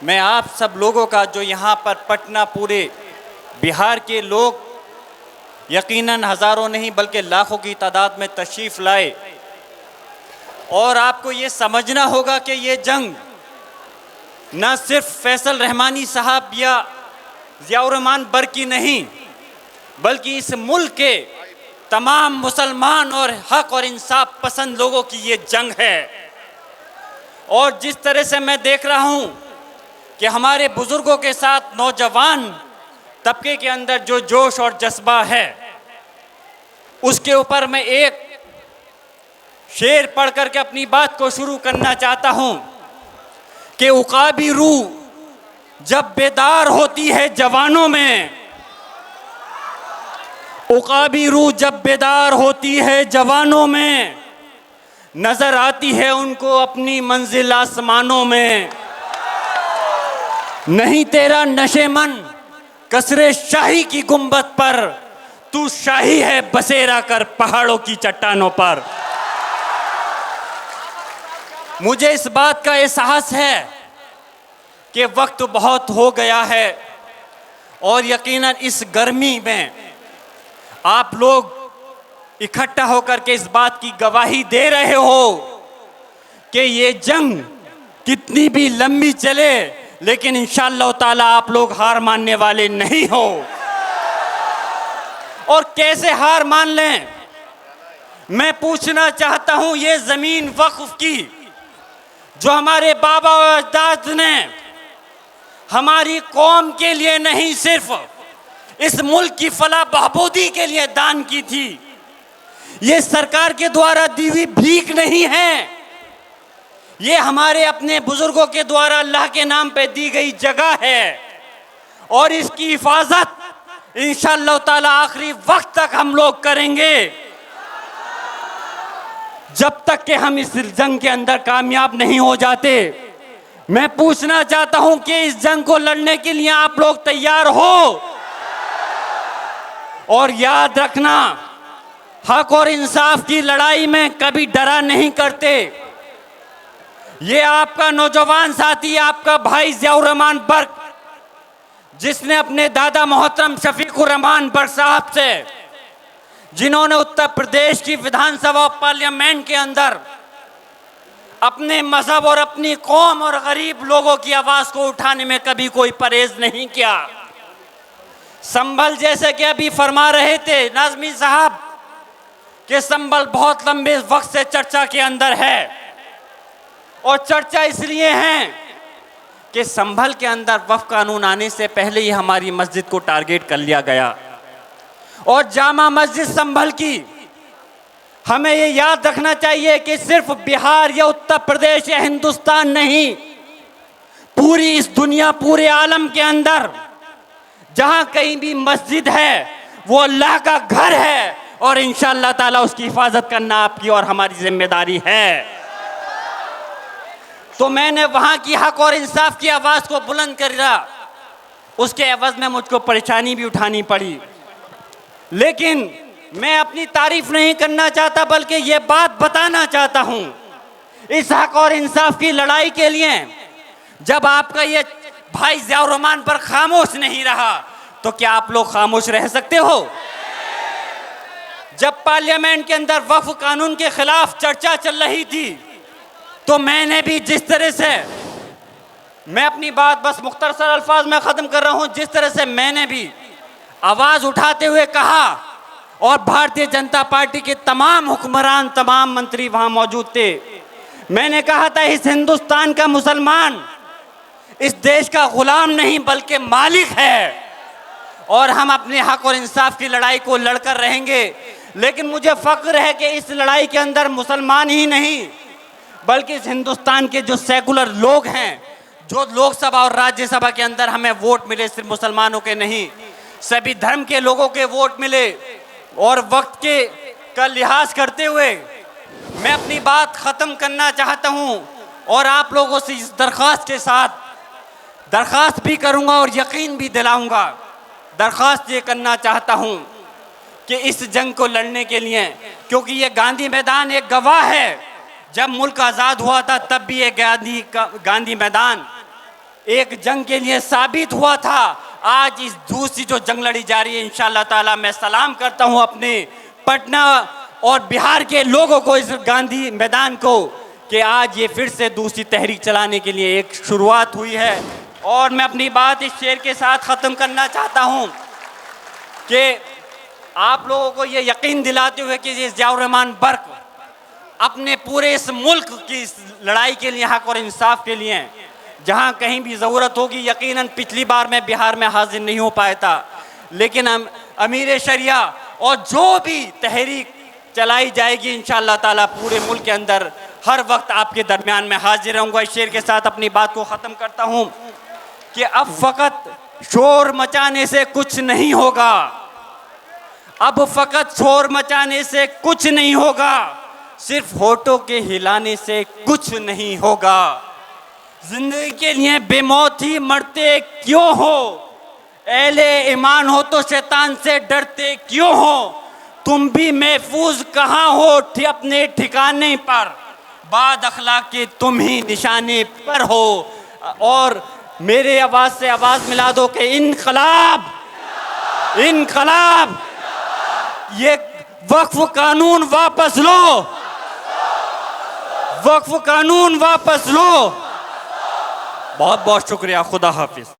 मैं आप सब लोगों का जो यहाँ पर पटना पूरे बिहार के लोग यकीनन हज़ारों नहीं बल्कि लाखों की तादाद में तशरीफ़ लाए, और आपको ये समझना होगा कि ये जंग न सिर्फ फैसल रहमानी साहब या ज़ियाउर रहमान बर्की नहीं, बल्कि इस मुल्क के तमाम मुसलमान और हक और इंसाफ पसंद लोगों की ये जंग है। और जिस तरह से मैं देख रहा हूँ कि हमारे बुज़ुर्गों के साथ नौजवान तबके के अंदर जो जोश और जज्बा है, उसके ऊपर मैं एक शेर पढ़ करके अपनी बात को शुरू करना चाहता हूँ कि उकाबी रूह जब बेदार होती है जवानों में, उकाबी रूह जब बेदार होती है जवानों में, नजर आती है उनको अपनी मंजिल आसमानों में। नहीं तेरा नशेमन कसरे शाही की गुंबद पर, तू शाही है बसेरा कर पहाड़ों की चट्टानों पर। मुझे इस बात का एहसास है कि वक्त बहुत हो गया है, और यकीनन इस गर्मी में आप लोग इकट्ठा होकर के इस बात की गवाही दे रहे हो कि ये जंग कितनी भी लंबी चले, लेकिन इंशाअल्लाह ताला आप लोग हार मानने वाले नहीं हो। और कैसे हार मान लें, मैं पूछना चाहता हूं, ये जमीन वक्फ की जो हमारे बाबा और अजदाद ने हमारी कौम के लिए नहीं, सिर्फ इस मुल्क की फलाह बहबूदी के लिए दान की थी, ये सरकार के द्वारा दी हुई भीख नहीं है, ये हमारे अपने बुजुर्गों के द्वारा अल्लाह के नाम पे दी गई जगह है। और इसकी हिफाजत इंशाअल्लाह ताला आखिरी वक्त तक हम लोग करेंगे, जब तक कि हम इस जंग के अंदर कामयाब नहीं हो जाते। मैं पूछना चाहता हूं कि इस जंग को लड़ने के लिए आप लोग तैयार हो? और याद रखना, हक और इंसाफ की लड़ाई में कभी डरा नहीं करते। ये आपका नौजवान साथी, आपका भाई ज़ियाउर रहमान बर्क, जिसने अपने दादा मोहतरम शफीकुर रहमान बर्क साहब से, जिन्होंने उत्तर प्रदेश की विधानसभा पार्लियामेंट के अंदर अपने मजहब और अपनी कौम और गरीब लोगों की आवाज़ को उठाने में कभी कोई परहेज नहीं किया। संभल, जैसे कि अभी फरमा रहे थे नाज़मी साहब, कि संभल बहुत लंबे वक्त से चर्चा के अंदर है, और चर्चा इसलिए है कि संभल के अंदर वक्फ कानून आने से पहले ही हमारी मस्जिद को टारगेट कर लिया गया। और जामा मस्जिद संभल की हमें ये याद रखना चाहिए कि सिर्फ बिहार या उत्तर प्रदेश या हिंदुस्तान नहीं, पूरी इस दुनिया, पूरे आलम के अंदर जहां कहीं भी मस्जिद है वो अल्लाह का घर है, और इंशाअल्लाह ताला उसकी हिफाजत करना आपकी और हमारी जिम्मेदारी है। तो मैंने वहां की हक और इंसाफ की आवाज को बुलंद करा, उसके एवज में मुझको परेशानी भी उठानी पड़ी, लेकिन मैं अपनी तारीफ नहीं करना चाहता, बल्कि ये बात बताना चाहता हूं, इस हक और इंसाफ की लड़ाई के लिए जब आपका ये भाई ज़ियाउर रहमान पर खामोश नहीं रहा, तो क्या आप लोग खामोश रह सकते हो? जब पार्लियामेंट के अंदर वक्फ कानून के खिलाफ चर्चा चल रही थी, तो मैंने भी जिस तरह से, मैं अपनी बात बस मुख्तसर अल्फाज में ख़त्म कर रहा हूं, जिस तरह से मैंने भी आवाज़ उठाते हुए कहा, और भारतीय जनता पार्टी के तमाम हुक्मरान, तमाम मंत्री वहां मौजूद थे, मैंने कहा था इस हिंदुस्तान का मुसलमान इस देश का गुलाम नहीं बल्कि मालिक है, और हम अपने हक और इंसाफ की लड़ाई को लड़कर रहेंगे। लेकिन मुझे फख्र है कि इस लड़ाई के अंदर मुसलमान ही नहीं, बल्कि इस हिंदुस्तान के जो सेकुलर लोग हैं, जो लोकसभा और राज्यसभा के अंदर हमें वोट मिले, सिर्फ मुसलमानों के नहीं, सभी धर्म के लोगों के वोट मिले। और वक्त के का लिहाज करते हुए मैं अपनी बात ख़त्म करना चाहता हूं, और आप लोगों से इस दरख्वास्त के साथ दरख्वास्त भी करूंगा और यकीन भी दिलाऊंगा। दरख्वास्त ये करना चाहता हूं कि इस जंग को लड़ने के लिए, क्योंकि ये गांधी मैदान एक गवाह है, जब मुल्क आज़ाद हुआ था तब भी ये गांधी मैदान एक जंग के लिए साबित हुआ था। आज इस दूसरी जो जंग लड़ी जा रही है, इंशाअल्लाह ताला मैं सलाम करता हूं अपने पटना और बिहार के लोगों को, इस गांधी मैदान को, कि आज ये फिर से दूसरी तहरीक चलाने के लिए एक शुरुआत हुई है। और मैं अपनी बात इस शेर के साथ ख़त्म करना चाहता हूं कि आप लोगों को ये यकीन दिलाते हुए कि ये ज़ियाउर रहमान बर्क अपने पूरे इस मुल्क की इस लड़ाई के लिए, हक और इंसाफ के लिए, जहां कहीं भी ज़रूरत होगी, यकीनन पिछली बार मैं बिहार में हाजिर नहीं हो पाया था, लेकिन अमीर शरिया और जो भी तहरीक चलाई जाएगी इंशाअल्लाह ताला पूरे मुल्क के अंदर हर वक्त आपके दरमियान में हाजिर रहूँगा। इस शेर के साथ अपनी बात को ख़त्म करता हूँ कि अब फ़कत शोर मचाने से कुछ नहीं होगा, अब फ़कत शोर मचाने से कुछ नहीं होगा, सिर्फ होठों के हिलाने से कुछ नहीं होगा। जिंदगी के लिए बेमौत ही मरते क्यों हो, अहले ईमान हो तो शैतान से डरते क्यों हो, तुम भी महफूज कहाँ हो अपने ठिकाने पर, बाद अखलाक के तुम ही निशाने पर हो। और मेरे आवाज़ से आवाज़ मिला दो कि इनकलाब, इनकलाब, ये वक्फ कानून वापस लो, वक्फ कानून वापस लो। बहुत बहुत शुक्रिया, खुदा हाफिज।